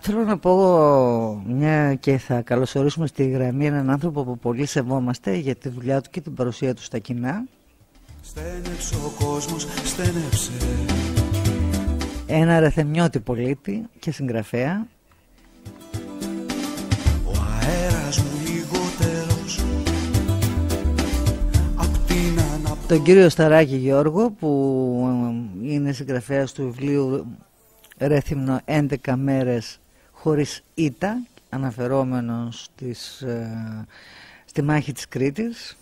Θέλω να πω μια και θα καλωσορίσουμε στη γραμμή έναν άνθρωπο που πολύ σεβόμαστε για τη δουλειά του και την παρουσία του στα κοινά. Στένεψε ο κόσμος, στένεψε. Ένα ρεθεμιώτη πολίτη και συγγραφέα. Ο αέρας μου λιγότερος απ' την αναπτύξη. Τον κύριο Σταράκη Γιώργο, που είναι συγγραφέας του βιβλίου Ρέθυμνο 11 μέρες χωρίς ήττα, αναφερόμενος στη μάχη της Κρήτης.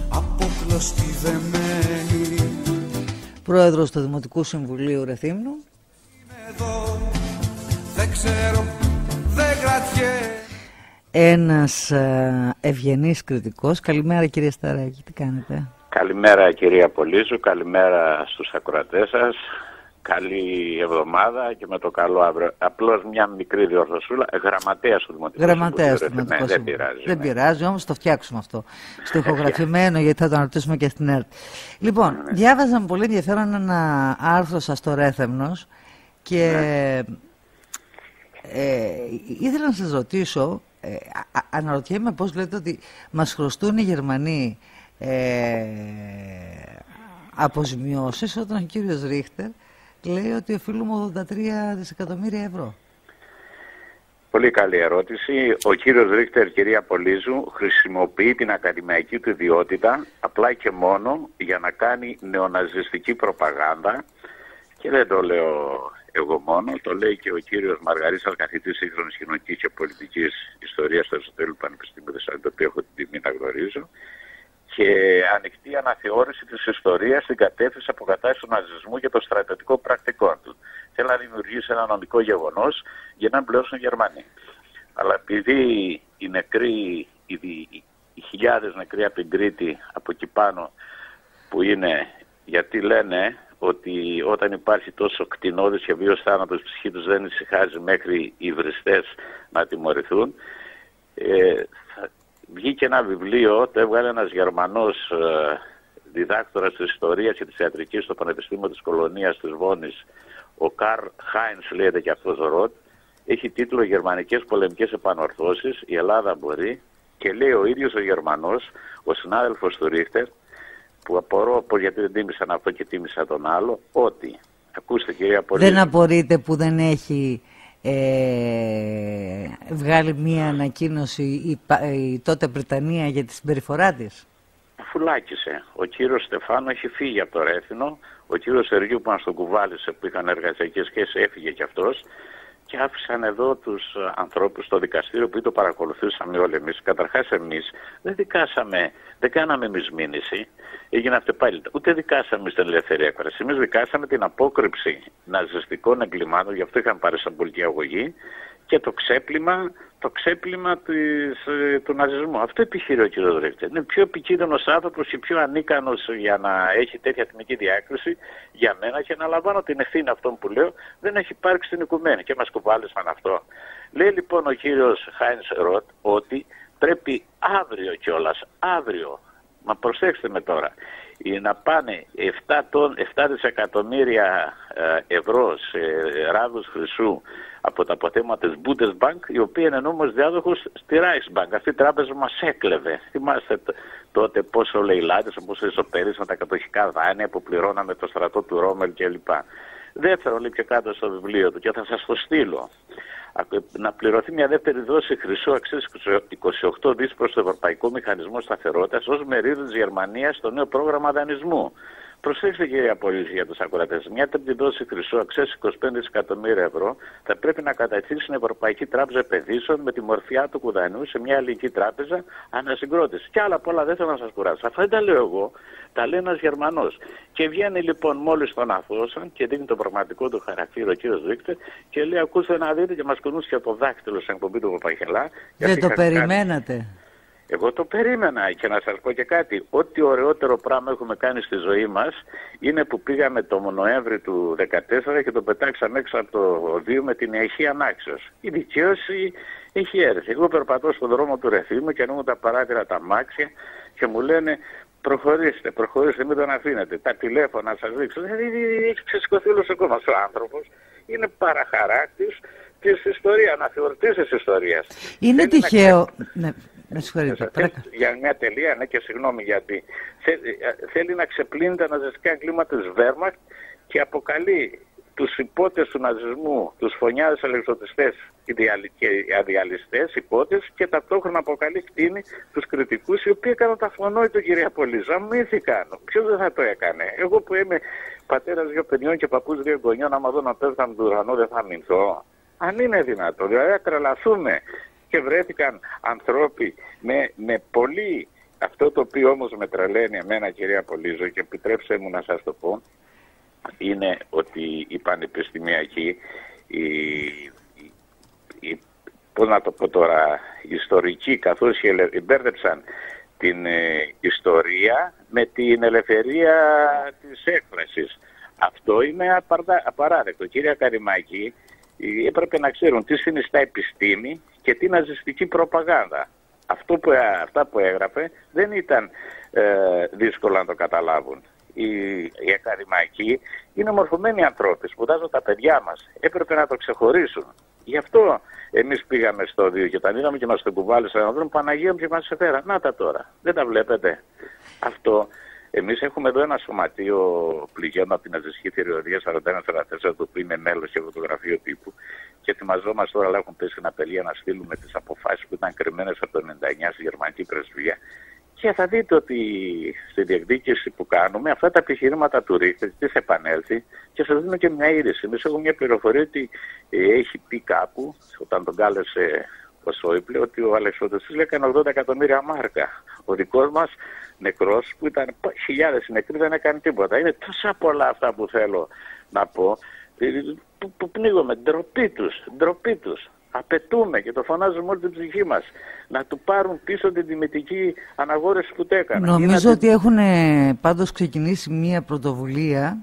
Απόκλωστη δεμένη. Πρόεδρος του Δημοτικού Συμβουλίου Ρεθύμνου. Είμαι εδώ, δεν ξέρω, δεν κρατιέ. Ένας ευγενής κριτικός. Καλημέρα κύριε Σταράκη, τι κάνετε? Καλημέρα κυρία Πολύζου, καλημέρα στους ακροατές σας. Καλή εβδομάδα και με το καλό αύριο. Απλώς μια μικρή διορθωσούλα. Γραμματέας του Δημοτικού Συμβουλίου. Δεν πειράζει. Δεν πειράζει, όμως το φτιάξουμε αυτό. Στο ηχογραφημένο, γιατί θα το αναρτήσουμε και στην ΕΡΤ. Λοιπόν, διάβαζα με πολύ ενδιαφέρον ένα άρθρο σας στο Ρέθεμνος και ήθελα να σας ρωτήσω, αναρωτιέμαι πώς λέτε ότι μας χρωστούν οι Γερμανοί αποζημιώσεις, όταν ο κύριος Ρίχτερ λέει ότι οφείλουμε 83 δισεκατομμύρια ευρώ. Πολύ καλή ερώτηση. Ο κύριος Ρίχτερ, κυρία Πολύζου, χρησιμοποιεί την ακαδημαϊκή του ιδιότητα απλά και μόνο για να κάνει νεοναζιστική προπαγάνδα, και δεν το λέω εγώ μόνο, το λέει και ο κύριος Μαργαρίσας, καθηγητής σύγχρονης κοινωνικής και πολιτικής ιστορίας στο Αριστοτέλειου Πανεπιστήμιου Θεσσαλονίκη, το οποίο έχω την τιμή να γνωρίζω, και ανοιχτή αναθεώρηση της ιστορίας στην κατεύθυνση αποκατάστασης του ναζισμού και των στρατιωτικών πρακτικών του. Θέλει να δημιουργήσει ένα νομικό γεγονός για να πληρώσουν οι Γερμανοί. Αλλά επειδή οι νεκροί, οι χιλιάδες νεκροί από την Κρήτη, από εκεί πάνω που είναι, γιατί λένε ότι όταν υπάρχει τόσο κτηνώδης και βίος θάνατος, η ψυχή τους δεν ησυχάζει μέχρι οι βριστές να τιμωρηθούν. Βγήκε ένα βιβλίο, το έβγαλε ένας Γερμανός διδάκτορας της ιστορίας και της ιατρικής στο Πανεπιστήμιο της Κολονίας της Βόνης, ο Καρλ Χάινς λέγεται και αυτός ο Ροτ. Έχει τίτλο «Γερμανικές πολεμικές επανορθώσεις, η Ελλάδα μπορεί», και λέει ο ίδιος ο Γερμανός, ο συνάδελφος του Ρίχτερ, που απορώ γιατί δεν τίμησαν αυτό και τίμησα τον άλλο, ότι, ακούστε κυρία Πολύζου, δεν απορείτε που δεν έχει βγάλει μία ανακοίνωση η τότε Βρετανία για τη συμπεριφορά της? Φουλάκισε. Ο κύριος Στεφάνο έχει φύγει από το Ρέθινο, ο κύριος Σεργίου που μας τον κουβάλισε, που είχαν εργασιακές σχέσεις, έφυγε κι αυτός, και άφησαν εδώ τους ανθρώπους στο δικαστήριο που το παρακολουθήσαμε όλοι εμείς. Καταρχάς εμείς δεν κάναμε εμείς μήνυση, έγινε αυτό πάλι. Ούτε δικάσαμε στην ελευθερία έκφραση. Εμείς δικάσαμε την απόκρυψη ναζιστικών εγκλημάτων, γι' αυτό είχαν πάρει σαν πολιτική αγωγή, και το ξέπλυμα του ναζισμού. Αυτό επιχείρει ο κ. Ρίχτερ. Είναι πιο επικίνδυνος άνθρωπος και πιο ανίκανος για να έχει τέτοια εθνική διάκριση για μένα, και να λαμβάνω την ευθύνη αυτών που λέω. Δεν έχει υπάρξει στην οικουμένη και μας κουβάλισαν αυτό. Λέει λοιπόν ο κύριος Χάινς Ροτ ότι πρέπει αύριο κιόλας, μα προσέξτε με τώρα, να πάνε 7 δισεκατομμύρια ευρώ σε ράβους χρυσού από τα αποθέματα της Bundesbank, η οποία είναι νόμος διάδοχος στη Reichsbank. Αυτή η τράπεζα μας έκλεβε. Θυμάστε τότε πόσο λαιλάτισαν, πόσο ισοπερίσαν τα κατοχικά δάνεια που πληρώναμε το στρατό του Ρόμελ κλπ. Δεύτερο, λέει πιο κάτω στο βιβλίο του, και θα σας το στείλω, να πληρωθεί μια δεύτερη δόση χρυσού αξίας 28 δις προς το Ευρωπαϊκό Μηχανισμό Σταθερότητας ως μερίδιο της Γερμανίας στο νέο πρόγραμμα δανεισμού. Προσέξτε κυρία Πολύζη για τους ακροατές. Μια τρίτη δόση χρυσού αξίας 25 δισεκατομμύρια ευρώ θα πρέπει να κατατεθεί στην Ευρωπαϊκή Τράπεζα Επενδύσεων με τη μορφή άτοκου δανείου σε μια ελληνική τράπεζα ανασυγκρότηση. Και άλλα πολλά δεν θέλω να σας κουράσω. Αυτά δεν τα λέω εγώ, τα λέει ένας Γερμανός. Και βγαίνει λοιπόν μόλις τον αθώσαν και δίνει το πραγματικό του χαρακτήρα ο κύριος Ρίχτερ και λέει: ακούστε να δείτε, και μας κουνούσε από το δάκτυλο στην εκπομπή του Παπαχελά. Δεν το περιμένατε? Εγώ το περίμενα, και να σας πω και κάτι. Ό,τι ωραιότερο πράγμα έχουμε κάνει στη ζωή μας είναι που πήγαμε το Νοέμβρη του 2014 και το πετάξαμε έξω από το Δίο με την αιχή ανάξεως. Η δικαίωση έχει έρθει. Εγώ περπατώ στον δρόμο του Ρεθύμνου και ανοίγουν τα παράθυρα τα αμάξια και μου λένε: Προχωρήστε, μην τον αφήνετε. Τα τηλέφωνα σας δείξω. Έχει ξεσηκωθεί όλος ο κόσμος. Ο άνθρωπος είναι παραχαράκτης της ιστορίας, αναθεωρητής της ιστορίας. Είναι τυχαίο... Ναι, με συγχωρείτε. Για μια τελεία, ναι, και συγγνώμη γιατί. Θέλει να ξεπλύνει τα ναζιστικά εγκλήματα της Βέρμαχτ και αποκαλεί τους υπότες του ναζισμού, τους φωνιάδες ελευθερωτιστές και αδιαλιστές υπότες, και ταυτόχρονα αποκαλεί κτίνη τους κριτικούς, οι οποίοι έκαναν τα αυτονόητο, κυρία Πολύζα. Αμύθηκαν. Ποιος δεν θα το έκανε? Εγώ που είμαι πατέρας 2 παιδιών και παππούς 2 γονιών, άμα δω να πέφτουν τον ουρανό, δεν θα αμυνθώ? Αν είναι δυνατό, δηλαδή τρελαθούμε. Και βρέθηκαν ανθρώποι με πολύ... Αυτό το οποίο όμως με τρελαίνει εμένα, κυρία Πολύζο, και επιτρέψτε μου να σας το πω, είναι ότι οι πανεπιστημιακοί, πώς να το πω τώρα, ιστορικοί, καθώς μπέρδεψαν την ιστορία με την ελευθερία της έκφρασης. Αυτό είναι απαράδεκτο. Κύριε Καριμάκη, έπρεπε να ξέρουν τι συνιστά επιστήμη και τι ναζιστική προπαγάνδα. Αυτά που έγραφε δεν ήταν δύσκολο να το καταλάβουν. Οι ακαδημαϊκοί είναι μορφωμένοι ανθρώποι, σπουδάζουν τα παιδιά μας. Έπρεπε να το ξεχωρίσουν. Γι' αυτό εμείς πήγαμε στο 2 και τα είδαμε και μας το κουβάλισαν να δούμε, Παναγία μου, και μας έφερα. Να τα τώρα. Δεν τα βλέπετε? Αυτό. Εμείς έχουμε εδώ ένα σωματείο πληγιών από την ναζιστική θηριωδία 41-44, το οποίο είναι μέλος και φωτογραφείο τύπου, και ετοιμαζόμαστε τώρα, αλλά έχουν πέσει στην απελία, να στείλουμε τις αποφάσεις που ήταν κρυμμένες από το 99 στη γερμανική πρεσβεία. Και θα δείτε ότι στη διεκδίκηση που κάνουμε, αυτά τα επιχειρήματα του Ρίχτερ τις επανέλθει και σας δίνω και μια είδηση. Εμείς έχουμε μια πληροφορία ότι έχει πει κάπου, όταν τον κάλεσε ο Σόιμπλε, ότι ο Αλεξανδρός έκανε 80 εκατομμύρια μάρκα. Ο δικός μας νεκρός, που ήταν χιλιάδες νεκροί, δεν έκανε τίποτα. Είναι τόσα πολλά αυτά που θέλω να πω, που πνίγομαι. Ντροπή τους. Απαιτούμε, και το φωνάζουμε όλη την ψυχή μας, να του πάρουν πίσω την τιμητική αναγόρευση που έκαναν. Νομίζω ότι έχουν πάντως ξεκινήσει μια πρωτοβουλία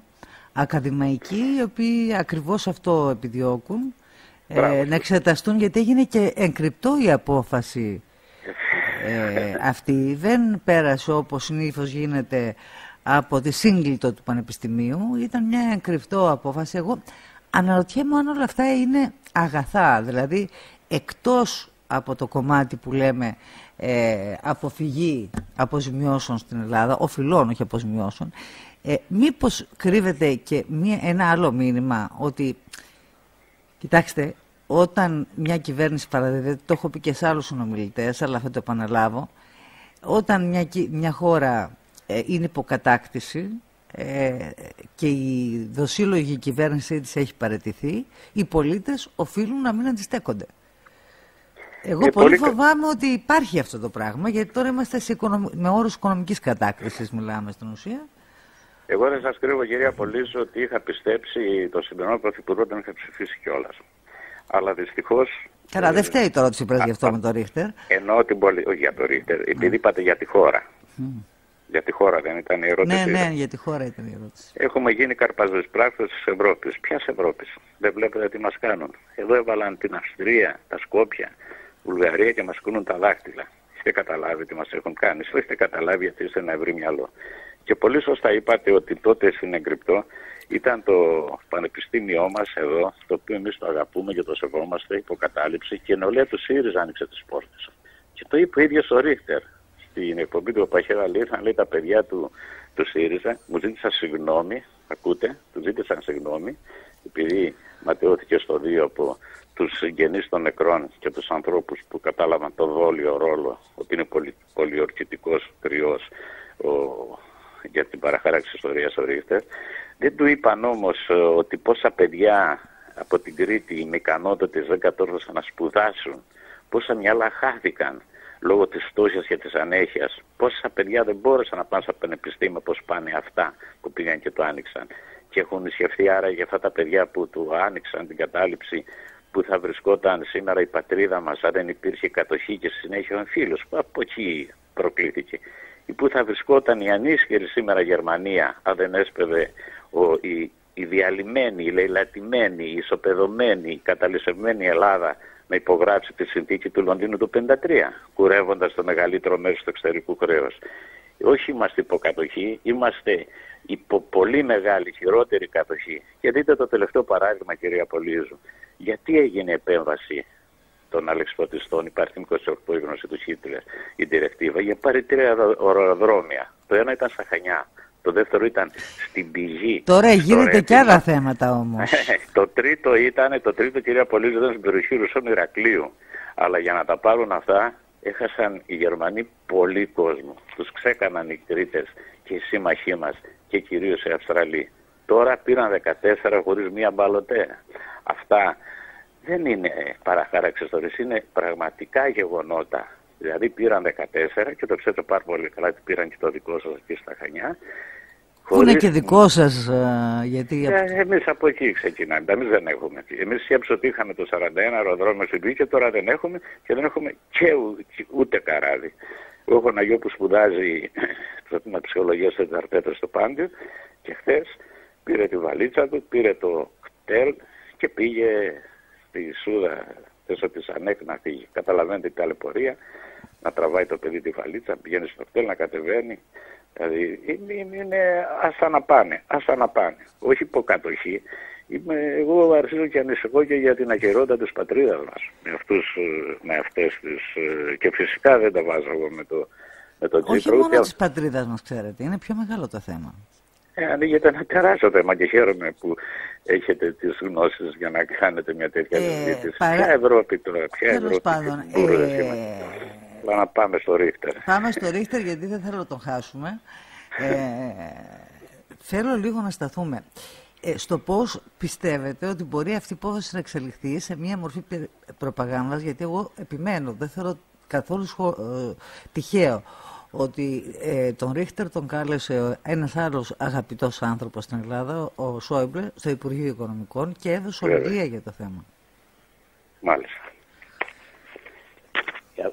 ακαδημαϊκή, οι οποίοι ακριβώς αυτό επιδιώκουν, να εξεταστούν, γιατί έγινε και εγκρυπτό η απόφαση αυτή. Δεν πέρασε όπως συνήθως γίνεται από τη σύγκλιτο του Πανεπιστημίου, ήταν μια εγκρυπτό απόφαση. Εγώ αναρωτιέμαι αν όλα αυτά είναι αγαθά, δηλαδή εκτός από το κομμάτι που λέμε αποφυγή αποζημιώσεων στην Ελλάδα, οφειλών, όχι αποζημιώσεων, μήπως κρύβεται και ένα άλλο μήνυμα, ότι κοιτάξτε, όταν μια κυβέρνηση παραδίδεται, το έχω πει και σε άλλους συνομιλητές, αλλά θα το επαναλάβω, όταν μια χώρα είναι υποκατάκτηση και η δοσύλλογη κυβέρνησή της έχει παραιτηθεί, οι πολίτες οφείλουν να μην αντιστέκονται. Εγώ πολύ φοβάμαι ότι υπάρχει αυτό το πράγμα, γιατί τώρα είμαστε με όρους οικονομικής κατάκρισης, μιλάμε στην ουσία. Εγώ δεν σας κρύβω, κυρία Πολύζο, ότι είχα πιστέψει το σημερινό πρωθυπουργό, τον είχα ψηφίσει κιόλας. Αλλά δυστυχώς... Καλά, δεν φταίει τώρα ότι Τσίπρας γι' αυτό με το Ρίχτερ. Εννοώ όχι για το Ρίχτερ, επειδή είπατε για τη χώρα. Για τη χώρα δεν ήταν η ερώτηση? Ναι, για τη χώρα ήταν η ερώτηση. Έχουμε γίνει καρπαζοσπράκτες της Ευρώπης. Ποιας Ευρώπης? Δεν βλέπετε τι μας κάνουν? Εδώ έβαλαν την Αυστρία, τα Σκόπια, Βουλγαρία και μας κουνούν τα δάχτυλα. Έχετε καταλάβει τι μας έχουν κάνει? Έχετε καταλάβει, γιατί είστε ένα ευρύ μυαλό. Και πολύ σωστά είπατε ότι τότε στην Εγκρυπτό ήταν το πανεπιστήμιό μας εδώ, το οποίο εμείς το αγαπούμε και το σεβόμαστε, υποκατάληψη, και η νεολαία του ΣΥΡΙΖΑ άνοιξε τις πόρτες. Και το είπε ο ίδιος ο Ρίχτερ. Στην εκπομπή του Παχέρα ήρθαν, λέει, τα παιδιά του ΣΥΡΙΖΑ, μου ζήτησαν συγγνώμη, ακούτε, του ζήτησαν συγγνώμη, επειδή ματαιώθηκε στο 2 από τους συγγενείς των νεκρών και τους ανθρώπους που κατάλαβαν το δόλιο ρόλο, ότι είναι πολιορκητικός κρυός για την παραχάραξη ιστορίας ο Ρίχτερ. Δεν του είπαν όμως ότι πόσα παιδιά από την Κρήτη με ικανότητες δεν κατόρθωσαν να σπουδάσουν, πόσα μυαλά χάθηκαν λόγω της φτώχειας και της ανέχειας, πόσα παιδιά δεν μπόρεσαν να πάνε στα πανεπιστήμια όπως πάνε αυτά που πήγαν και το άνοιξαν. Και έχουν ισχυθεί άρα για αυτά τα παιδιά που του άνοιξαν την κατάληψη, που θα βρισκόταν σήμερα η πατρίδα μας αν δεν υπήρχε κατοχή και στη συνέχεια ο εμφύλιος, που από εκεί προκλήθηκε. Ή που θα βρισκόταν η ανίσχυρη σήμερα Γερμανία αν δεν έσπευε η διαλυμένη, η λαιλατημένη, η ισοπεδωμένη, η καταλυσευμένη Ελλάδα να υπογράψει τη συνθήκη του Λονδίνου του 1953, κουρεύοντας το μεγαλύτερο μέρος του εξωτερικού χρέους. Όχι είμαστε υποκατοχή, είμαστε υπό πολύ μεγάλη, χειρότερη κατοχή. Και δείτε το τελευταίο παράδειγμα, κυρία Πολύζου. Γιατί έγινε επέμβαση των αλεξιπτωτιστών, υπάρχει 28 η γνώση του Χίτλερ, η διρεκτίβα, για πάρει 3 αεροδρόμια. Το ένα ήταν στα Χανιά, το δεύτερο ήταν στην Πηγή. Τώρα γίνεται και άλλα θέματα όμως. Το τρίτο, κυρία Πολύζου, ήταν στην περιοχή Ρουσών Ηρακλείου. Αλλά για να τα πάρουν αυτά, έχασαν οι Γερμανοί πολύ κόσμο. Τους ξέκαναν οι Κρήτες και οι σύμμαχοί μας και κυρίως οι Αυστραλοί. Τώρα πήραν 14 χωρίς μία μπαλωτέ. Αυτά δεν είναι παραχάραξη ιστορίας, είναι πραγματικά γεγονότα. Δηλαδή πήραν 14 και το ξέρετε πάρα πολύ καλά ότι πήραν και το δικό σας εκεί στα Χανιά. Που είναι και δικό σας, γιατί... Εμείς από εκεί ξεκινάμε, εμείς δεν έχουμε. Εμείς σκέψω ότι είχαμε το 41 αεροδρόμιο στην Πηγή και τώρα δεν έχουμε και δεν έχουμε και ούτε καράβι. Εγώ έχω ένα γιο που σπουδάζει στο τμήμα ψυχολογίας στο Τεταρτέτο στο Πάντιο και χθες πήρε τη βαλίτσα του, πήρε το χτέλ και πήγε στη Σούδα, θέσω της ΑΝΕΚ να φύγει. Καταλαβαίνετε την ταλαιπωρία, να τραβάει το παιδί τη βαλίτσα, πηγαίνει στο χτέλ, να κατεβαίνει. Δηλαδή είναι άστα να πάνε, όχι υποκατοχή. Εγώ αρχίζω και ανησυχώ και για την ακερότητα της πατρίδας μας, με αυτές τις, και φυσικά δεν τα βάζω εγώ με το Τσίπρο. Όχι μόνο της πατρίδας μας, ξέρετε, είναι πιο μεγάλο το θέμα. Ανοίγεται ένα τεράστιο θέμα και χαίρομαι που έχετε τις γνώσεις για να κάνετε μια τέτοια συζήτηση. Ποια Ευρώπη τώρα, ποια Ευρώπη. Να πάμε στο Ρίχτερ. Πάμε στο Ρίχτερ γιατί δεν θέλω να τον χάσουμε. Θέλω λίγο να σταθούμε στο πώς πιστεύετε ότι μπορεί αυτή η υπόθεση να εξελιχθεί σε μια μορφή προπαγάνδας, γιατί εγώ επιμένω, δεν θέλω καθόλου τυχαίο ότι τον Ρίχτερ τον κάλεσε ένας άλλος αγαπητός άνθρωπος στην Ελλάδα, ο Σόιμπλε, στο Υπουργείο Οικονομικών και έδωσε ομιλία για το θέμα. Μάλιστα.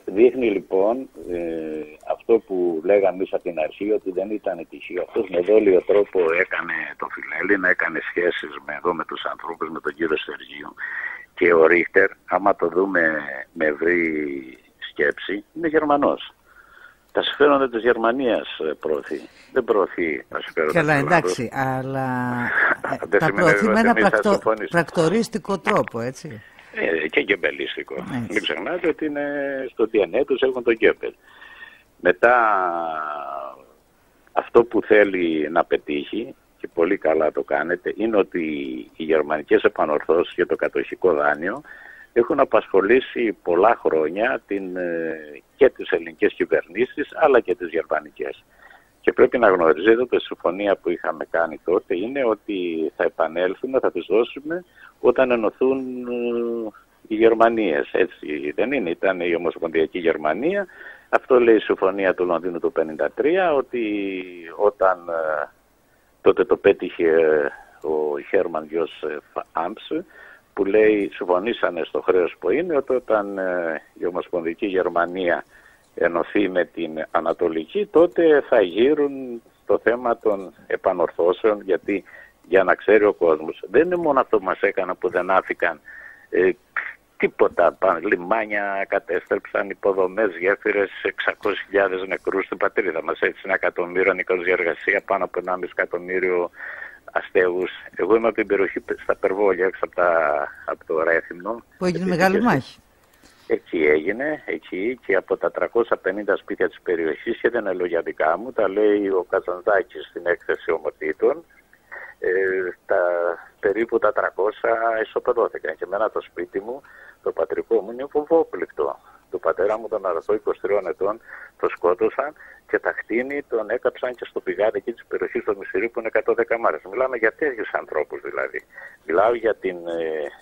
Δείχνει λοιπόν αυτό που λέγαμε εμείς από την αρχή, ότι δεν ήταν τυχαίο. Αυτός με δόλιο τρόπο έκανε το φιλέλληνα, έκανε σχέσεις με τους ανθρώπους, με τον κύριο Σεργίου. Και ο Ρίχτερ, άμα το δούμε με ευρύ σκέψη, είναι Γερμανός. Τα συμφέροντα της Γερμανίας προωθεί. Δεν προωθεί τα συμφέροντα της Ελλάδος. Καλά, εντάξει, αλλά τα προωθεί με ένα πρακτορίστικο τρόπο, έτσι. Και γκεμπελίστικο. Μην ξεχνάτε ότι είναι στο DNA τους έχουν τον Γκέμπελ. Μετά αυτό που θέλει να πετύχει, και πολύ καλά το κάνετε, είναι ότι οι γερμανικές επανορθώσεις και το κατοχικό δάνειο έχουν απασχολήσει πολλά χρόνια και τις ελληνικές κυβερνήσεις αλλά και τις γερμανικές. Και πρέπει να γνωρίζετε ότι η συμφωνία που είχαμε κάνει τότε είναι ότι θα επανέλθουμε, θα τις δώσουμε όταν ενωθούν οι Γερμανίες. Έτσι δεν είναι, ήταν η Ομοσπονδιακή Γερμανία. Αυτό λέει η συμφωνία του Λονδίνου του 1953, ότι όταν τότε το πέτυχε ο Χέρμαν Γιώσεφ Άμπς, που λέει συμφωνήσανε στο χρέος που είναι, ότι όταν η Ομοσπονδιακή Γερμανία ενωθεί με την Ανατολική, τότε θα γύρουν το θέμα των επανορθώσεων, γιατί για να ξέρει ο κόσμος, δεν είναι μόνο αυτό που μας έκανα που δεν άφηκαν τίποτα, λιμάνια κατέστρεψαν, υποδομές, γέφυρες, 600.000 νεκρούς στην πατρίδα μας, έτσι 1 εκατομμύριο ανίκως για εργασία, πάνω από 1,5 εκατομμύριο αστέγους. Εγώ είμαι από την περιοχή στα Περβόλια, έξω από το Ρέθυμνο. Που έγινε μεγάλη μάχη. Εκεί έγινε, εκεί, και από τα 350 σπίτια της περιοχής, και δεν λέω για δικά μου, τα λέει ο Καζαντζάκης στην έκθεση ομοτήτων, περίπου τα 300 ισοπεδώθηκαν. Και εμένα το σπίτι μου, το πατρικό μου, είναι φοβόπληκτο. Του πατέρα μου, τον αρθό 23 ετών, το σκότωσαν και τα χτίνη τον έκαψαν και στο πηγάδι εκεί της περιοχής του Μισηρίου που είναι 110 μάρες. Μιλάμε για τέτοιους ανθρώπους δηλαδή. Μιλάω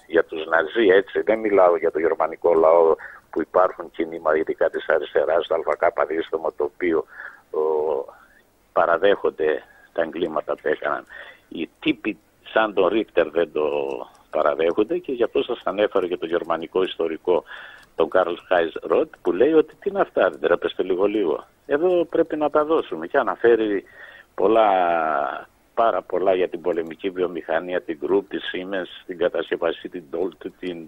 για τους Ναζί, έτσι. Δεν μιλάω για το γερμανικό λαό που υπάρχουν κίνημα ειδικά της αριστεράς, το ΑΚ δίστομο, το οποίο παραδέχονται τα εγκλήματα που έκαναν. Οι τύποι σαν τον Ρίχτερ δεν το παραδέχονται, και γι' αυτό σας ανέφερα και το γερμανικό ιστορικό, τον Καρλ Χάις Ροτ, που λέει ότι τι είναι αυτά, δεν τρέπεστε λίγο. Εδώ πρέπει να τα δώσουμε, και αναφέρει πάρα πολλά για την πολεμική βιομηχανία, την Group, τη Siemens, την κατασκευαστή, την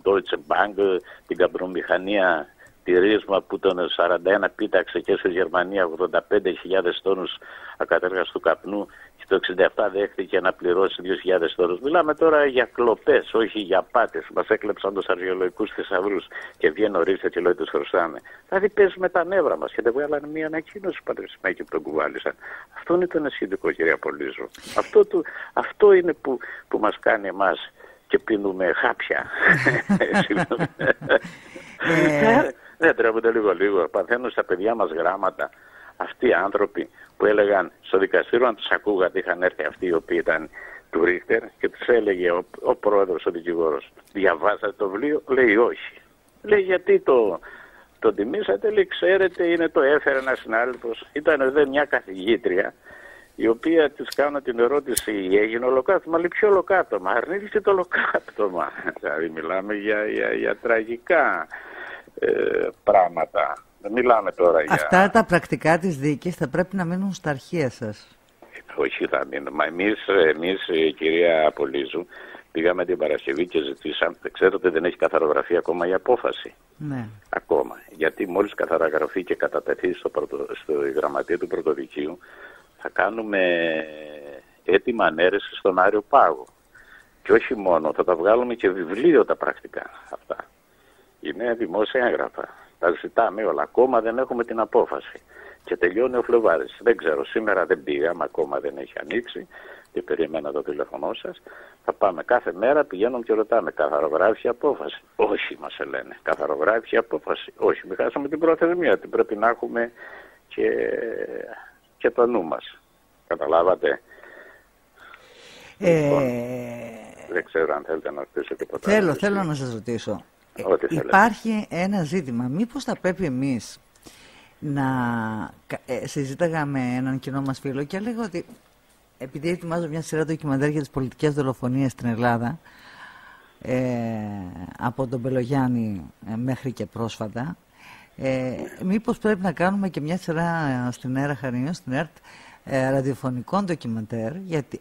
Deutsche Bank, την καπνομηχανία τη ρίσμα που τον 41 πήταξε και στη Γερμανία 85.000 τόνους ακατέργαστου καπνού και το 67 δέχτηκε να πληρώσει 2.000 τόνους. Μιλάμε τώρα για κλοπές, όχι για πάτες. Μας έκλεψαν τους αρχαιολογικούς θησαυρούς και βγαίνει ορίστε και λέει τους χρωστάμε. Δηλαδή παίζουμε τα νεύρα μας και δεν βγάλανε μία ανακοίνωση πανεπιστημιακή που τον κουβάλισαν. Αυτό είναι το ενισχυτικό, κυρία Πολύζου. Αυτό είναι που μας κάνει εμάς και πίνουμε χάπια. Δεν τρέπονται λίγο. Παθαίνουν στα παιδιά μας γράμματα. Αυτοί οι άνθρωποι που έλεγαν στο δικαστήριο, αν τους ακούγατε, είχαν έρθει αυτοί οι οποίοι ήταν του Ρίχτερ και τους έλεγε ο πρόεδρος, ο δικηγόρος, διαβάσατε το βιβλίο? Λέει όχι. Λέει γιατί το τιμήσατε? Λέει ξέρετε, το έφερε ένας συνάδελφος. Ήταν εδώ μια καθηγήτρια η οποία της κάνω την ερώτηση, έγινε ολοκαύτωμα? Λέει ποιο ολοκαύτωμα? Αρνήθηκε το ολοκαύτωμα. Δηλαδή μιλάμε για τραγικά πράγματα. Δεν μιλάμε τώρα για... Αυτά τα πρακτικά της δίκης θα πρέπει να μείνουν στα αρχεία σας. Όχι, θα μείνουν. Μα εμείς, κυρία Πολύζου, πήγαμε την Παρασκευή και ζητήσαμε. Ξέρετε ότι δεν έχει καθαρογραφεί ακόμα η απόφαση. Ναι. Ακόμα. Γιατί μόλις καθαρογραφεί και κατατεθεί στο γραμματεία του Πρωτοδικείου, θα κάνουμε έτοιμα ανέρεση στον Άριο Πάγο. Και όχι μόνο, θα τα βγάλουμε και βιβλίο τα πρακτικά αυτά. Είναι δημόσια έγγραφα. Τα ζητάμε όλα. Ακόμα δεν έχουμε την απόφαση. Και τελειώνει ο Φλεβάρης. Δεν ξέρω, σήμερα δεν πήγαμε, ακόμα δεν έχει ανοίξει. Και περιμένα το τηλέφωνό σας. Θα πάμε κάθε μέρα, πηγαίνουμε και ρωτάμε. Καθαρογράφηση απόφαση? Όχι, μας λένε. Καθαρογράφηση απόφαση? Όχι, μην χάσουμε την προθεσμία. Ότι πρέπει να έχουμε και το νου μας. Καταλάβατε? Δεν ξέρω αν θέλετε να ρωτήσω τίποτα. Θέλω να σας ρωτήσω. Υπάρχει ένα ζήτημα. Μήπως θα πρέπει εμείς να συζήταγα με έναν κοινό μας φίλο και έλεγα ότι επειδή ετοιμάζω μια σειρά ντοκιμαντέρ για τις πολιτικές δολοφονίες στην Ελλάδα, από τον Πελογιάννη μέχρι και πρόσφατα, μήπως πρέπει να κάνουμε και μια σειρά στην ΕΡΑ Χαρινίων, στην ΕΡΤ, ραδιοφωνικών ντοκιμαντέρ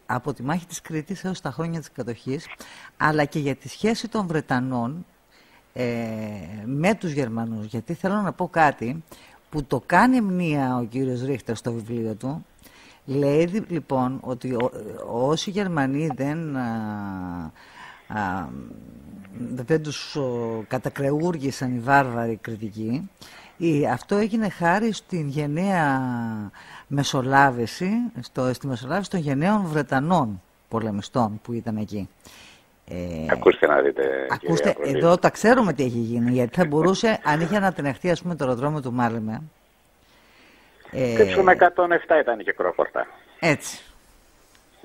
από τη μάχη της Κρήτης έως τα χρόνια της κατοχής, αλλά και για τη σχέση των Βρετανών με τους Γερμανούς. Γιατί θέλω να πω κάτι που το κάνει μνήα ο κύριος Ρίχτερ στο βιβλίο του. Λέει λοιπόν ότι όσοι Γερμανοί δεν τους κατακρεούργησαν οι βάρβαροι κριτικοί, αυτό έγινε χάρη στην γενναία μεσολάβηση, στη μεσολάβηση των γενναίων Βρετανών πολεμιστών που ήταν εκεί. Ακούστε να δείτε. Ακούστε, εδώ τα ξέρουμε τι έχει γίνει, γιατί θα μπορούσε, αν είχε ανατιναχθεί ας πούμε το αεροδρόμιο του Μάλεμε. Και με 107 ήταν και κρόφορτα. Έτσι.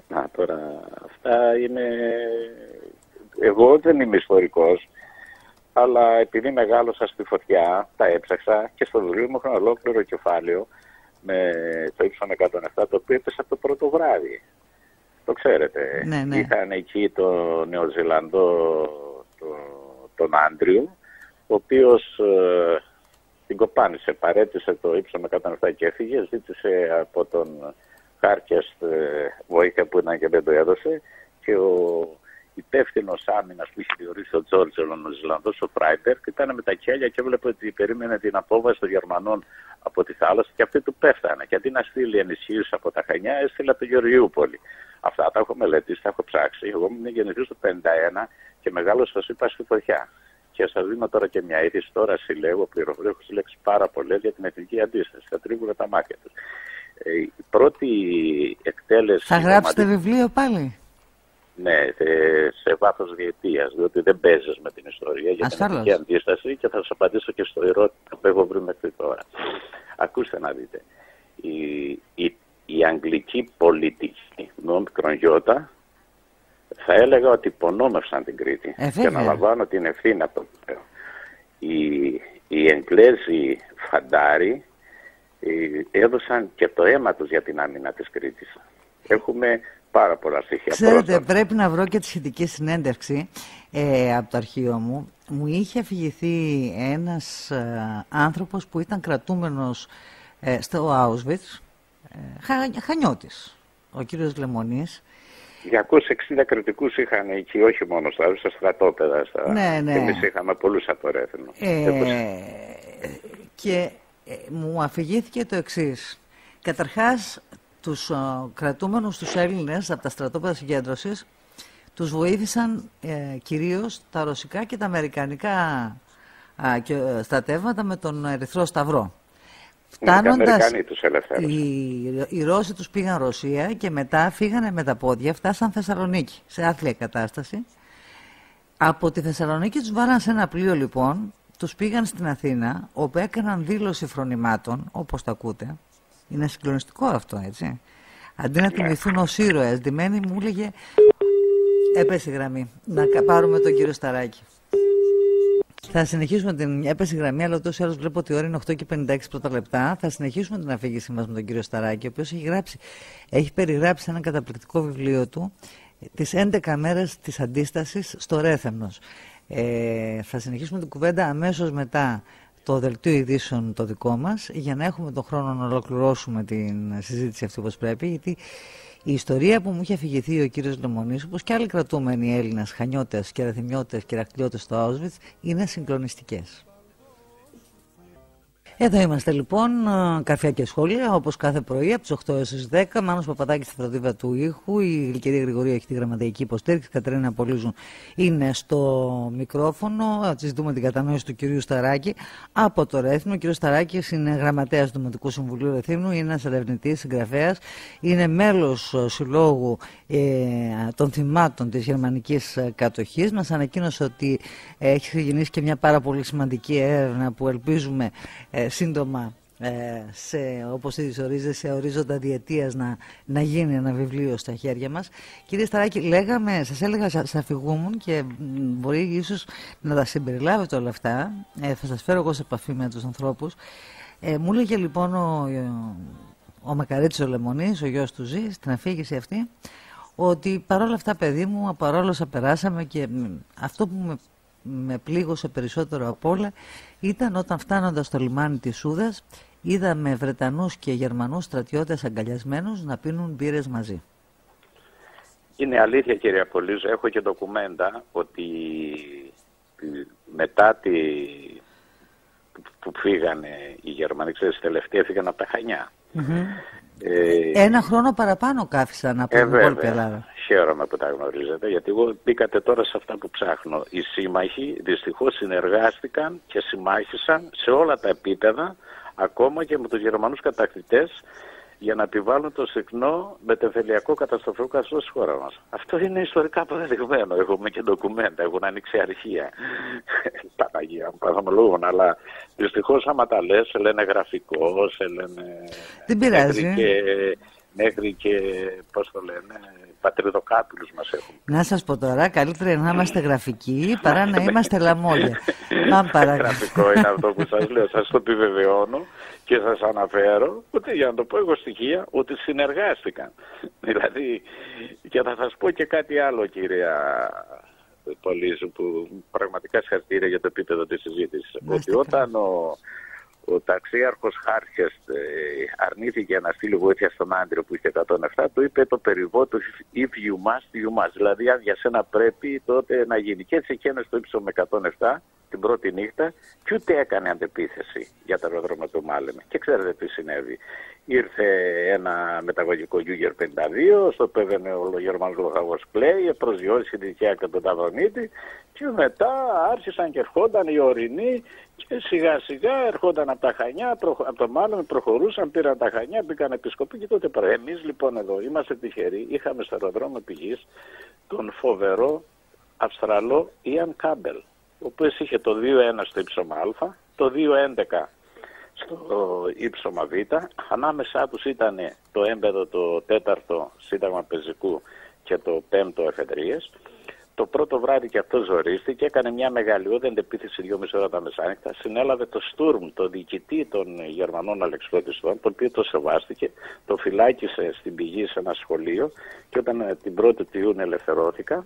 Να τώρα, αυτά είναι... Εγώ δεν είμαι ιστορικός, αλλά επειδή μεγάλωσα στη φωτιά, τα έψαξα και στο βιβλίο μου έχω ένα ολόκληρο κεφάλαιο με το ύψον 107, το οποίο έπεσε από το πρώτο βράδυ. Το ξέρετε. Ναι. Είχαν εκεί τον Νεοζηλανδό, τον Άντριου, ο οποίος την κοπάνισε, παρέτησε το ύψον 107 και έφυγε, ζήτησε από τον Χάρκιαστ βοήθεια που ήταν και δεν το έδωσε και ο υπεύθυνος άμυνας που είχε διορίσει ο Τζόρτζελ, ο Νεοζηλανδός, ο Φράιμπεργκ, ήταν με τα χέρια και έβλεπε ότι περίμενε την απόβαση των Γερμανών από τη θάλασσα και αυτοί του πέφτανε. Και αντί να στείλει ενισχύσεις από τα Χανιά, έστειλε από το Γεωργιούπολη. Αυτά τα έχω μελετήσει, τα έχω ψάξει. Εγώ ήμουν γεννηθής το 51 και μεγάλος σας είπα στη φωτιά. Και σας δίνω τώρα και μια είδηση. Τώρα συλλέγω πληροφορίες, έχω συλλέξει πάρα πολλές για την εθνική αντίσταση. Θα τρίβουν τα μάτια τους. Η πρώτη εκτέλεση. Θα γράψετε βιβλίο πάλι? Ναι, σε βάθος διετίας, διότι δεν παίζεις με την ιστορία για την εθνική αντίσταση και θα σας απαντήσω και στο ερώτημα που έχω βρει μέχρι τώρα. Ακούστε να δείτε. Η αγγλική πολιτική με όμικρον γιώτα θα έλεγα ότι υπονόμευσαν την Κρήτη και αναλαμβάνω την ευθύνη από το πλέον. Οι Εγγλέζοι φαντάροι έδωσαν και το αίμα τους για την άμυνα της Κρήτης. Έχουμε πάρα πολλά στοιχεία. Ξέρετε, πρέπει να βρω και τη σχετική συνέντευξη από το αρχείο μου. Μου είχε αφηγηθεί ένας άνθρωπος που ήταν κρατούμενος στο Auschwitz, Χανιώτης, ο κύριος Λεμονής, 260 κριτικούς είχαν εκεί, όχι μόνο στα στρατόπεδα. Ναι. Και εμείς είχαμε πολλούς από το Ρέθινο. Και μου αφηγήθηκε το εξής. Καταρχάς, τους κρατούμενους τους Έλληνες από τα στρατόπεδα συγκέντρωσης τους βοήθησαν κυρίως τα ρωσικά και τα αμερικανικά στρατεύματα με τον Ερυθρό Σταυρό. Φτάνοντας, οι Ρώσοι τους πήγαν Ρωσία και μετά φύγανε με τα πόδια, φτάσαν Θεσσαλονίκη σε άθλια κατάσταση. Από τη Θεσσαλονίκη τους βάλαν σε ένα πλοίο λοιπόν, τους πήγαν στην Αθήνα, όπου έκαναν δήλωση φρονημάτων, όπως τα ακούτε. Είναι συγκλονιστικό αυτό, έτσι. Αντί να τιμηθούν ως ήρωες, ντυμένοι, μου έλεγε, έπεσε η γραμμή, να πάρουμε τον κύριο Σταράκη. Θα συνεχίσουμε την έπεση γραμμή, αλλά ούτως ή άλλως βλέπω ότι η ώρα είναι 8 και 56 πρώτα λεπτά. Θα συνεχίσουμε την αφήγησή μας με τον κύριο Σταράκη, ο οποίος έχει περιγράψει ένα καταπληκτικό βιβλίο του, τις 11 μέρες της αντίστασης στο Ρέθεμνος. Θα συνεχίσουμε την κουβέντα αμέσως μετά το δελτίο ειδήσεων το δικό μας, για να έχουμε τον χρόνο να ολοκληρώσουμε την συζήτηση αυτή όπως πρέπει, γιατί η ιστορία που μου είχε αφηγηθεί ο κύριος Λεμονής, όπως και άλλοι κρατούμενοι Έλληνες, χανιώτες, κεραθιμιώτες και ηρακλειώτες στο Auschwitz, είναι συγκλονιστικές. Εδώ είμαστε λοιπόν, καρφιά και σχόλια, όπως κάθε πρωί από τις 8 έως τις 10. Μάνος Παπαδάκης στη φροντίδα του ήχου, η κυρία Γρηγορία έχει τη γραμματεϊκή υποστήριξη, η Κατερίνα Πολύζουν είναι στο μικρόφωνο. Συζητούμε την κατανόηση του κυρίου Σταράκη από το Ρέθυμνο. Ο κύριος Σταράκης είναι γραμματέας του Δημοτικού Συμβουλίου Ρεθύμνου, είναι ένας ερευνητής, συγγραφέας, είναι μέλος συλλόγου των θυμάτων της γερμανικής κατοχής. Μας ανακοίνωσε ότι έχει ξεκινήσει και μια πάρα πολύ σημαντική έρευνα που ελπίζουμε σύντομα, όπως ήδη ορίζεται, σε ορίζοντα διετίας να γίνει ένα βιβλίο στα χέρια μας. Κύριε Σταράκη, σας έλεγα, σας αφηγούμουν και μπορεί ίσως να τα συμπεριλάβετε όλα αυτά. Θα σας φέρω εγώ σε επαφή με τους ανθρώπους. Μου έλεγε λοιπόν ο Μακαρίτης ο Λεμονής, ο γιος του Ζή, στην αφήγηση αυτή, ότι παρόλα αυτά, παιδί μου, παρόλο όσα περάσαμε, και αυτό που με πλήγωσε περισσότερο απ' όλα ήταν όταν, φτάνοντας στο λιμάνι της Σούδας, είδαμε Βρετανούς και Γερμανούς στρατιώτες αγκαλιασμένους να πίνουν μπύρες μαζί. Είναι αλήθεια, κύριε Πολύζο, έχω και ντοκουμέντα ότι μετά που φύγανε οι Γερμανοί, ξέρεις, τελευταία φύγαν από τα Χανιά. Ένα χρόνο παραπάνω κάφησαν από την υπόλοιπη Ελλάδα. Χαίρομαι που τα γνωρίζετε, γιατί εγώ μπήκατε τώρα σε αυτά που ψάχνω. Οι σύμμαχοι δυστυχώς συνεργάστηκαν και συμμάχησαν σε όλα τα επίπεδα, ακόμα και με τους Γερμανούς κατακτητές, για να επιβάλλουν το συχνό μετεφελιακό καταστροφικό καθεστώς στη χώρα μας. Αυτό είναι ιστορικά αποδεδειγμένο. Έχουμε και ντοκουμέντα, έχουν ανοίξει αρχεία. Παναγία μου, παθομολογούν, αλλά δυστυχώς άμα τα λες, σε λένε γραφικό, σε λένε... Δεν πειράζει. Μέχρι και, πώς το λένε, πατριδοκάπηλους μας έχουν. Να σας πω τώρα, καλύτερα να είμαστε γραφικοί παρά να είμαστε λαμόγια. Γραφικό είναι αυτό που σας λέω, σας το επιβεβαιώνω και σας αναφέρω, ότι για να το πω εγώ στοιχεία, ότι συνεργάστηκαν. Δηλαδή, και θα σας πω και κάτι άλλο, κυρία Πολύζου, που πραγματικά συγχαρητήρια για το επίπεδο της συζήτησης. Ότι όταν ο ταξίαρχος Χάρχες αρνήθηκε να στείλει βοήθεια στον άντριο που είχε 107, του είπε το περιβότο if you must, you must. Δηλαδή αν για σένα πρέπει, τότε να γίνει. Και έτσι εκείνος το ύψο με 107 την πρώτη νύχτα και ούτε έκανε αντεπίθεση για το αεροδρόμιο του Μάλεμε. Και ξέρετε τι συνέβη. Ήρθε ένα μεταγωγικό Γιούγκερ 52, στο οποίο έβαινε ο Γερμανός λογαγός Κλέη, προσγειώθηκε τη δικιά του τον Ταβρονίτη και μετά άρχισαν και ερχόταν οι ορεινοί και σιγά σιγά ερχόταν από τα Χανιά, από το Μάλεμε, προχωρούσαν, πήραν τα Χανιά, μπήκαν επισκοπή και τότε πέρα. Εμείς λοιπόν εδώ είμαστε τυχεροί, είχαμε στο αεροδρόμιο πηγής τον φοβερό Αυστραλό Ιαν Κάμπελ, ο οποίος είχε το 2-1 στο ύψωμα Α, το 2-11 στο ύψωμα Β, ανάμεσά τους ήταν το έμπεδο το 4ο Σύνταγμα Πεζικού και το 5ο εφεδρείες. Το πρώτο βράδυ και αυτό ζορίστηκε, έκανε μια μεγαλειώδη αντεπίθεση 2,5 ώρα τα μεσάνυχτα, συνέλαβε το Στουρμ, το διοικητή των Γερμανών αλεξιπτωτιστών, το οποίο το σεβάστηκε, το φυλάκισε στην πηγή σε ένα σχολείο και όταν την 1η του Ιούνιου ελευθερώθηκα,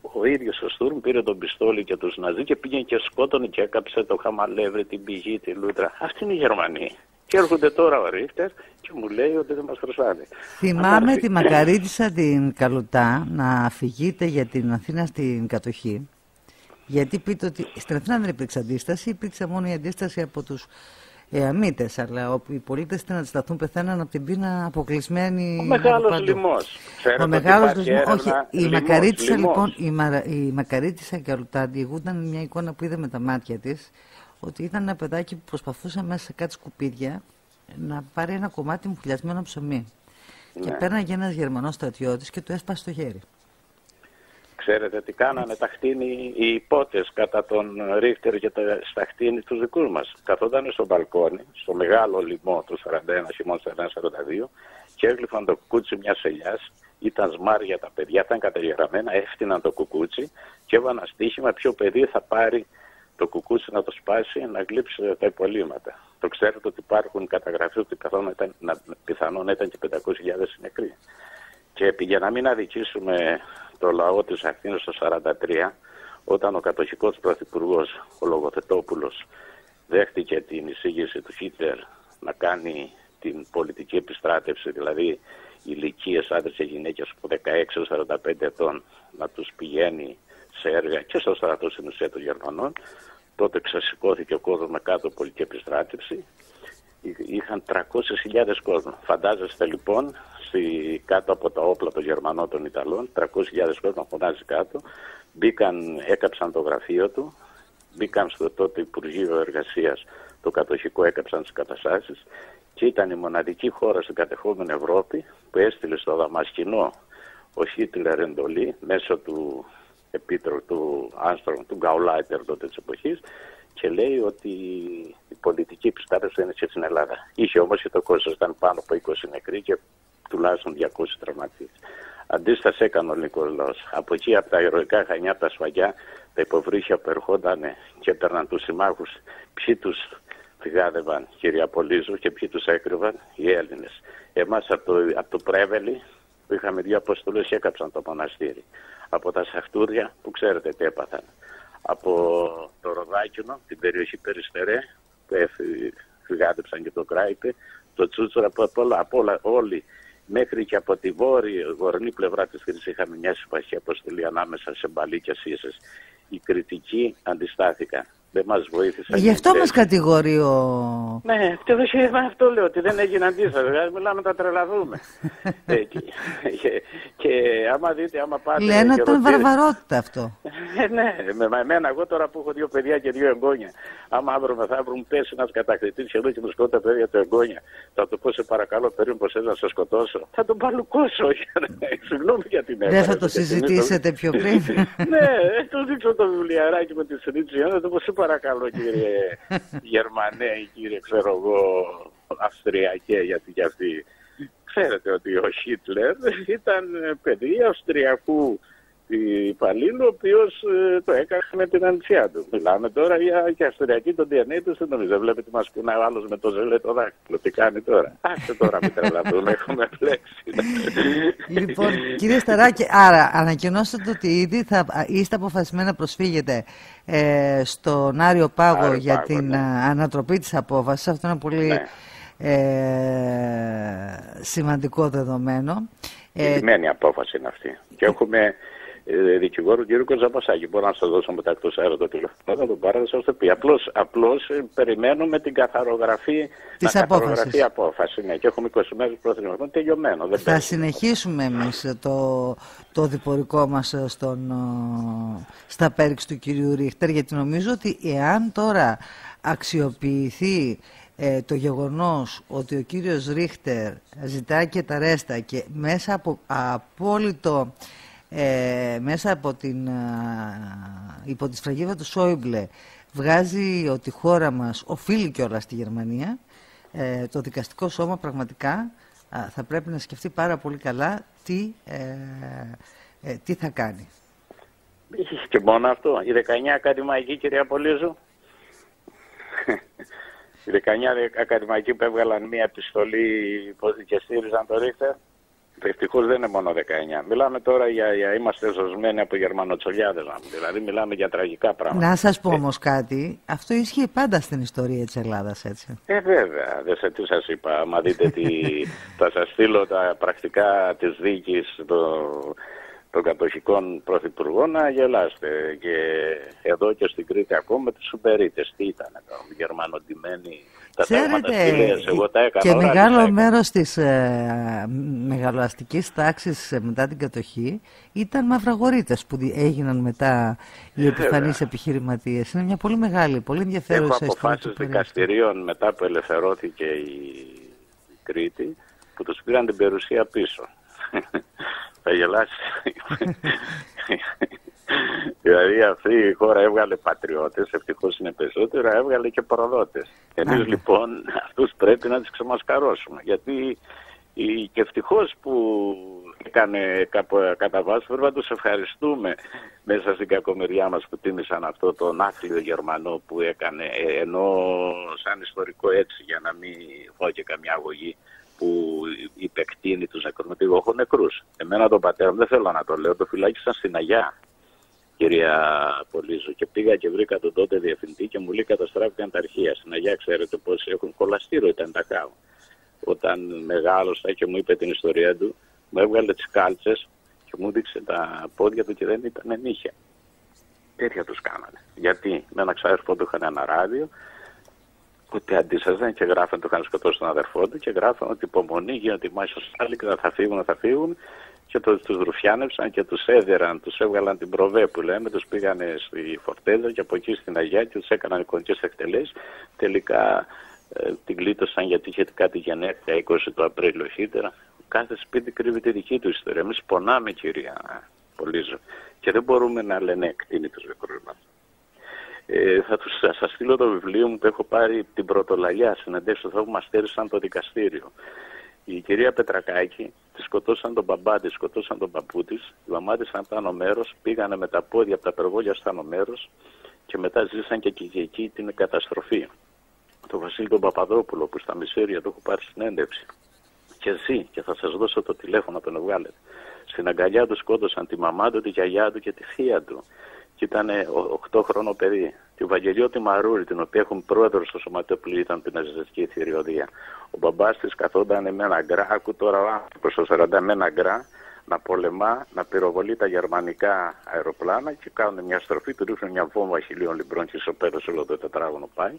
ο ίδιος ο Στουρμ πήρε τον πιστόλι και τους Ναζί και πήγαινε και σκότωνε και έκαψε το Χαμαλεύρι, την πηγή, τη Λούτρα. Αυτή είναι η Γερμανία. Και έρχονται τώρα ο Ρίχτερ και μου λέει ότι δεν μας χρωστάνε. Θυμάμαι τη Μακαρίτισσα την Καλουτά να αφηγείται για την Αθήνα στην κατοχή. Γιατί πείτε ότι στην Αθήνα δεν υπήρξε αντίσταση, υπήρξε μόνο η αντίσταση από τους αμύτες, αλλά όπου οι πολίτες ήταν να αντισταθούν πεθαίναν από την πείνα αποκλεισμένοι. Ο μεγάλος λοιμός. Ο μεγάλος λοιμός. Όχι, η Μακαρίτισσα λοιπόν, η Μακαρίτισσα Καλουτά διηγούνταν μια εικόνα που είδε με τα μάτια της, ότι ήταν ένα παιδάκι που προσπαθούσε μέσα σε κάτι σκουπίδια να πάρει ένα κομμάτι μουφλιασμένο ψωμί. Ναι. Και πέρναγε ένας Γερμανός στρατιώτης και του έσπασε το χέρι. Ξέρετε τι κάνανε τα χτίνη οι υπότες κατά τον Ρίχτερ και στα χτίνη τους δικούς μας. Καθόταν στο μπαλκόνι, στο μεγάλο λοιμό του 41, χειμώνα 41-42 και έγλυφαν το κουκούτσι μιας ελιάς. Ήταν σμάρια τα παιδιά, ήταν καταγεγραμμένα, έφτιαναν το κουκούτσι και έβαλαν στοίχημα ποιο παιδί θα πάρει το κουκούτσι να το σπάσει, να γλύψει τα υπολείμματα. Το ξέρετε ότι υπάρχουν καταγραφές ότι πιθανόν ήταν και 500.000 νεκροί. Και για να μην αδικήσουμε το λαό της Αθήνας το 1943, όταν ο κατοχικός πρωθυπουργός, ο Λογοθετόπουλος, δέχτηκε την εισήγηση του Χίτλερ να κάνει την πολιτική επιστράτευση, δηλαδή ηλικίες άντρες και γυναίκες από 16-45 ετών να τους πηγαίνει σε έργα και στο στρατό στην ουσία των Γερμανών, τότε ξεσηκώθηκε ο κόσμος με κάτω πολιτική επιστράτευση. Είχαν 300.000 κόσμο. Φαντάζεστε λοιπόν κάτω από τα όπλα των Γερμανών των Ιταλών, 300.000 κόσμο φωνάζει κάτω, έκαψαν το γραφείο του, μπήκαν στο τότε Υπουργείο Εργασίας, το κατοχικό, έκαψαν τις καταστάσεις και ήταν η μοναδική χώρα στην κατεχόμενη Ευρώπη που έστειλε στο Δαμασκηνό ο Χίτλερ εντολή μέσω του επίτροπου του Άνστρομ, του Γκαουλάιτερ τότε της εποχής, και λέει ότι η πολιτική επιστράτευση είναι και στην Ελλάδα. Είχε όμως και το κόστος, ήταν πάνω από 20 νεκροί και τουλάχιστον 200 τραυματίες. Αντίσταση έκανε ο ελληνικός λαός. Από εκεί, από τα ηρωικά Χανιά, από τα Σφαγιά, τα υποβρύχια που ερχόταν και έπαιρναν τους συμμάχους, ποιοι τους φυγάδευαν, Κυριαπολίζου, και ποιοι τους έκρυβαν, οι Έλληνες. Εμάς από το Πρέβελη, που είχαμε 2 αποστολές και έκαψαν το μοναστήρι. Από τα Σαχτούρια, που ξέρετε τι έπαθαν. Από το Ροδάκινο, την περιοχή Περιστερέ, που φυγάδεψαν και το Κράιπε, το Τσούτσορα, από όλα, όλοι, μέχρι και από τη βορεινή πλευρά της Κρήτης είχαμε μια συμφαχή αποστολή ανάμεσα σε Μπαλί και Σύσσες. Οι κριτικοί αντιστάθηκαν. Δεν μας βοήθησαν. Γι' αυτό μας κατηγορεί ο... Ναι, αυτό λέω, ότι δεν έγινε αντίσταση. Δηλαδή μιλάμε τα τρελαθούμε. Και άμα δείτε, άμα πάτε... Λένε ότι ήταν βαρβαρότητα αυτό. Ναι, με εμένα, εγώ τώρα που έχω 2 παιδιά και 2 εγγόνια, άμα αύριο μεθαύριο μου πέσει ένας κατακτητής και εδώ και μου σκοτώ τα παιδιά του εγγόνια, θα του πω σε παρακαλώ, περίμενε πως να σε σκοτώσω. Θα τον παλουκώσω. Συγγνώμη για την έννοια. Δεν θα το συζητήσετε πιο πριν. Ναι, του δείξω το βιβλιαράκι με τη συζήτηση. Θα το πω σε παρακαλώ, κύριε Γερμανέ, κύριε ξέρω εγώ Αυστριακέ, γιατί κι αυτοί. Ξέρετε ότι ο Χίτλερ ήταν παιδί Αυστριακού υπαλλήλου, ο οποίος το έκανε με την ανιψιά του. Μιλάμε τώρα για Αυστριακή, τον DNA του, δεν νομίζω. Βλέπετε, μας κουνάει ο άλλος με το ζελέ το δάκτυλο. Τι κάνει τώρα. Άστε τώρα, μην τρελαθούμε, έχουμε πλέξει. Λοιπόν, κύριε Σταράκη, άρα ανακοινώσατε ότι ήδη είστε αποφασισμένοι να προσφύγετε στον Άριο Πάγο για την ανατροπή της απόφασης. Αυτό είναι πολύ σημαντικό δεδομένο. Ειδημένη απόφαση είναι αυτή. Και έχουμε δικηγόρο κύριο Κοζαπασάκη. Μπορώ να σας δώσω μετά εκτός αέρα το τηλέφωνο, θα τον πάρω, θα σας το πει. Απλώς περιμένουμε την καθαρογραφή της απόφασης. Απόφαση. Ναι, και έχουμε 20 μέρες προθυμισμό, τελειωμένο. Θα συνεχίσουμε εμείς το διπορικό μας στα πέριξ του κυρίου Ρίχτερ, γιατί νομίζω ότι εάν τώρα αξιοποιηθεί το γεγονός ότι ο κύριος Ρίχτερ ζητάει και τα ρέστα και μέσα από απόλυτο μέσα από υπό τη σφραγίδα του Σόιμπλε βγάζει ότι η χώρα μας οφείλει κιόλας στη Γερμανία, το δικαστικό σώμα πραγματικά θα πρέπει να σκεφτεί πάρα πολύ καλά τι θα κάνει. Και μόνο αυτό, η 19 ακαδημαϊκή, κυρία Πολύζου, οι 19 ακαδημαϊκοί που έβγαλαν μία επιστολή και στήριζαν το Ρίχτερ, Ευτυχώς δεν είναι μόνο 19. Μιλάμε τώρα για είμαστε ζωσμένοι από γερμανοτσολιάδες. Δηλαδή μιλάμε για τραγικά πράγματα. Να σας πω όμως κάτι, αυτό ίσχυε πάντα στην ιστορία της Ελλάδας, έτσι. Βέβαια, δεν σε τι σας είπα. Άμα δείτε θα σας στείλω τα πρακτικά της δίκης των κατοχικών πρωθυπουργών να γελάστε. Και εδώ και στην Κρήτη ακόμα τις Σουμπερίτες. Τι ήταν εδώ, γερμανοντημένοι. Ξέρετε, εγώ τα έκανα, και μεγάλο μέρος της μεγαλοαστικής τάξης μετά την κατοχή ήταν μαυραγορείτες που έγιναν μετά οι επιφανείς επιχειρηματίες. Είναι μια πολύ μεγάλη, πολύ ενδιαφέρουσα ιστορία. Έχω αποφάσεις δικαστηρίων μετά που ελευθερώθηκε η Κρήτη που τους πήραν την περιουσία πίσω. Θα γελάσει. Δηλαδή αυτή η χώρα έβγαλε πατριώτες, ευτυχώς είναι περισσότερο, έβγαλε και προδότες. Εμείς λοιπόν αυτούς πρέπει να τις ξεμασκαρώσουμε. Γιατί και ευτυχώς που έκανε κατά βάση, πρέπει να τους ευχαριστούμε μέσα στην κακομεριά μας που τίμησαν αυτό τον άθλιο Γερμανό που έκανε, ενώ σαν ιστορικό έτσι για να μην πω και καμιά αγωγή, που υπεκτείνει τους νεκρούς. Εγώ έχω νεκρούς. Εμένα τον πατέρα μου δεν θέλω να το λέω, το φυλάκισαν στην Αγιά, κυρία Πολύζου, και πήγα και βρήκα τον τότε διευθυντή και μου λέει καταστράφηκαν τα αρχεία. Στην Αγιά ξέρετε πως έχουν κολαστήριο ήταν τα κάου. Όταν μεγάλωσα και μου είπε την ιστορία του, μου έβγαλε τις κάλτσες και μου δείξε τα πόδια του και δεν ήταν νύχια. Τέτοια τους κάνανε. Γιατί με ένα ξάδερφό του είχαν ένα ράδιο, ότι αντίστασαν και γράφαν, το είχαν σκοτώσει τον αδερφό του και γράφαν ότι υπομονή γίνεται η μάχη στο Στάλιγκραντ, θα φύγουν και τους ρουφιάνευσαν και τους έδεραν, τους έβγαλαν την προβέ που λέμε, τους πήγανε στη Φορτέζα και από εκεί στην Αγιά και τους έκαναν εικονικές εκτελέσεις. Τελικά την κλείτωσαν γιατί είχε κάτι γενέθλια 20 του Απρίλιο χύτερα. Κάθε σπίτι κρύβει τη δική του ιστορία. Εμείς πονάμε, κυρία Πολύζου, και δεν μπορούμε να λένε εκτείνει τους μικρούς μας. Θα σας στείλω το βιβλίο μου που έχω πάρει την πρωτολαλιά συναντήσεις του που μας στέρισαν το δικαστήριο. Η κυρία Πετρακάκη, τη σκοτώσαν τον μπαμπά της, σκοτώσαν τον παππού της, βαμάτισαν από το άνω μέρος, πήγανε με τα πόδια από τα περγόλια στο άνω μέρος και μετά ζήσαν και εκεί την καταστροφή. Το Βασίλη τον Παπαδόπουλο που στα Μισέρια του έχω πάρει συνέντευξη. Και ζει, και θα σας δώσω το τηλέφωνο να τον βγάλετε. Στην αγκαλιά του σκότωσαν τη μαμά του, τη γιαγιά του και τη θεία του. Και ήταν 8 χρόνο παιδί. Τη Βαγγελιώτη Μαρούρη, την οποία έχουν πρόεδρο στο σωματείο που ήταν την ναζιστική θηριωδία. Ο μπαμπάς της καθόταν με ένα γκρά, άκου τώρα προς το 40 με ένα γκρά, να πολεμά, να πυροβολεί τα γερμανικά αεροπλάνα και κάνουν μια στροφή, του ρίχνουν μια βόμβα 1000 λιμπρών και ισοπαίδωσε όλο το τετράγωνο πάει.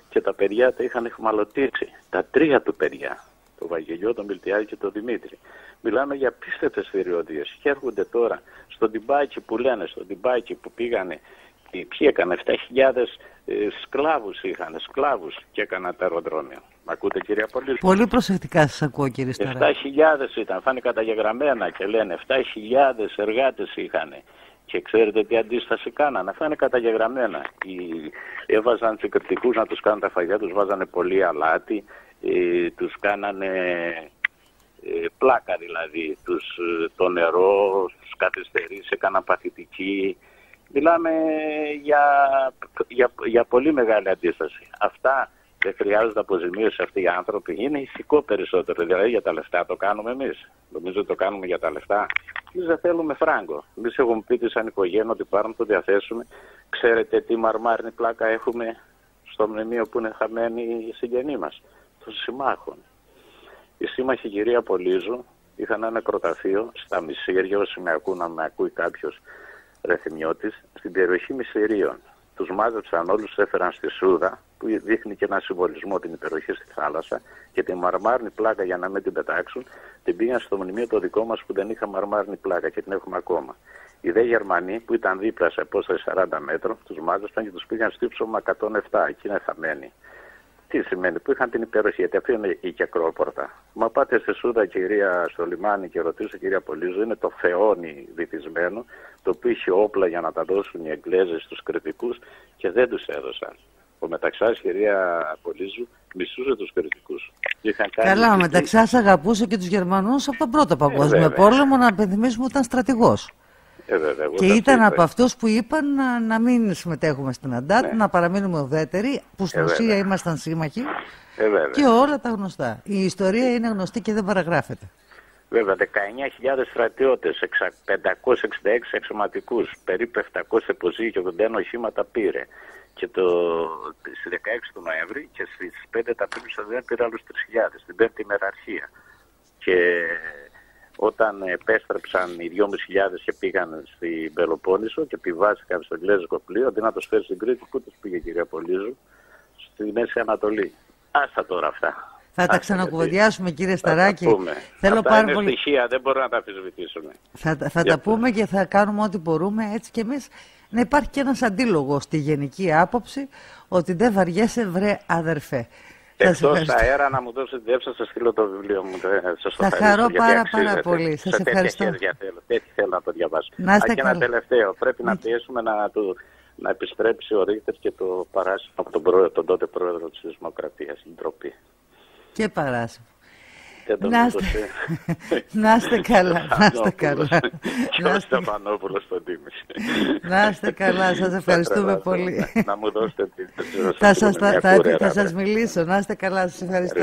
Και τα παιδιά τα είχαν εχμαλωτήσει. Τα 3 του παιδιά. Το Βαγγελιό, τον Μιλτιάδη και τον Δημήτρη. Μιλάμε για πίστευτες θηριωδίες. Και έρχονται τώρα στον Τιμπάκι που λένε, στον Τιμπάκι που πήγανε, ποιοι έκαναν 7.000 σκλάβους είχαν, σκλάβους και έκαναν τα αεροδρόμια. Μ' ακούτε, κυρία Πολύζου? Πολύ προσεκτικά σας ακούω, κύριε Σταρά. 7.000 ήταν, φάνε καταγεγραμμένα και λένε 7.000 εργάτες είχαν. Και ξέρετε τι αντίσταση κάνανε? Αυτά είναι καταγεγραμμένα. Έβαζαν τους κριτικούς να τους κάνουν τα φαγιά, τους βάζανε πολύ αλάτι, τους κάνανε πλάκα δηλαδή, το νερό, τους καθυστερείς, έκαναν παθητική. Μιλάμε για πολύ μεγάλη αντίσταση. Αυτά δεν χρειάζεται αποζημίωση αυτοί οι άνθρωποι. Είναι ηθικό περισσότερο, δηλαδή για τα λεφτά το κάνουμε εμείς. Νομίζω ότι το κάνουμε για τα λεφτά. Εμείς δεν θέλουμε φράγκο. Εμείς έχουμε πει σαν οικογένεια ότι πάρουμε το διαθέσουμε. Ξέρετε τι μαρμάρινη πλάκα έχουμε στο μνημείο που είναι χαμένοι οι συγγενείς μας? Των συμμάχων. Οι σύμμαχοι, κυρία Πολύζου, είχαν ένα νεκροταφείο στα Μισήρια, όσοι με ακούν, να με ακούει κάποιος ρεθιμιώτης, στην περιοχή Μισηρίων. Τους μάζεψαν όλους, τους έφεραν στη Σούδα, που δείχνει και ένα συμβολισμό την υπεροχή στη θάλασσα, και τη μαρμάρινη πλάκα για να μην την πετάξουν, την πήγαν στο μνημείο το δικό μας που δεν είχα μαρμάρινη πλάκα και την έχουμε ακόμα. Οι δε Γερμανοί που ήταν δίπλα σε απόσταση 40 μέτρων, τους μάζεψαν και τους πήγαν στο ύψωμα 107, εκεί είναι χαμένοι. Τι σημαίνει? Που είχαν την υπεροχή, γιατί αυτή είναι η Κεκρόπορτα. Μα πάτε στη Σούδα, κυρία, στο λιμάνι και ρωτήσω, κυρία Πολύζου, είναι το φεόνι βυθισμένο, το οποίο είχε όπλα για να τα δώσουν οι Εγγλέζοι στους κριτικούς και δεν τους έδωσαν. Ο Μεταξάς, κυρία Πολύζου, μισούσε τους κριτικούς. Καλά, ο Μεταξάς αγαπούσε και τους Γερμανούς από τον Πρώτο Παγκόσμιο Πόλεμο, να υπενθυμίσουμε, ήταν στρατηγός. Και ήταν από αυτούς που είπαν να μην συμμετέχουμε στην Αντάτ, να παραμείνουμε ουδέτεροι, που στην ουσία ήμασταν σύμμαχοι, και όλα τα γνωστά. Η ιστορία είναι γνωστή και δεν παραγράφεται. Βέβαια, 19.000 στρατιώτες, 566 αξιωματικούς, περίπου 700 υποζύγια και 81 οχήματα πήρε. Και στις 16 του Νοέμβρη και στις 5 τα δεν πήρε άλλους 3.000, την πέμπτη ημεραρχία. Και όταν επέστρεψαν οι 2.500 και πήγαν στην Πελοπόννησο και επιβάστηκαν στο Εγγλέζικο πλοίο, αντί να τους φέρει στην Κρήτη, πού τους πήγε, κυρία Πολύζου, στη Μέση Ανατολή. Άστα τώρα αυτά. Θα τα ξανακουβεντιάσουμε, κύριε Σταράκη. Θέλω αυτά είναι πολύ... στοιχεία, δεν μπορούμε να τα αμφισβητήσουμε. Θα τα πούμε και θα κάνουμε ό,τι μπορούμε, έτσι κι εμείς, να υπάρχει και ένας αντίλογος στη γενική άποψη ότι δεν βαριέσαι, βρε αδερφέ. Εκτός αέρα να μου δώσετε τη διεύθυνση, θα στείλω το βιβλίο μου. Θα χαρώ πάρα πολύ. Σας ευχαριστώ. Έτσι θέλω να το διαβάσω. Και ένα τελευταίο. Πρέπει να πιέσουμε να επιστρέψει ο Ρίχτερ και το παράσημο από τον τότε πρόεδρο της Δημοκρατίας, την ντροπή. Και παράσημο. Να είστε καλά. Και ο Στεφανόπουλος στον Τίμηση. Να είστε καλά, σας ευχαριστούμε πολύ. Να μου δώσετε θα σας μιλήσω, να είστε καλά, σας ευχαριστώ.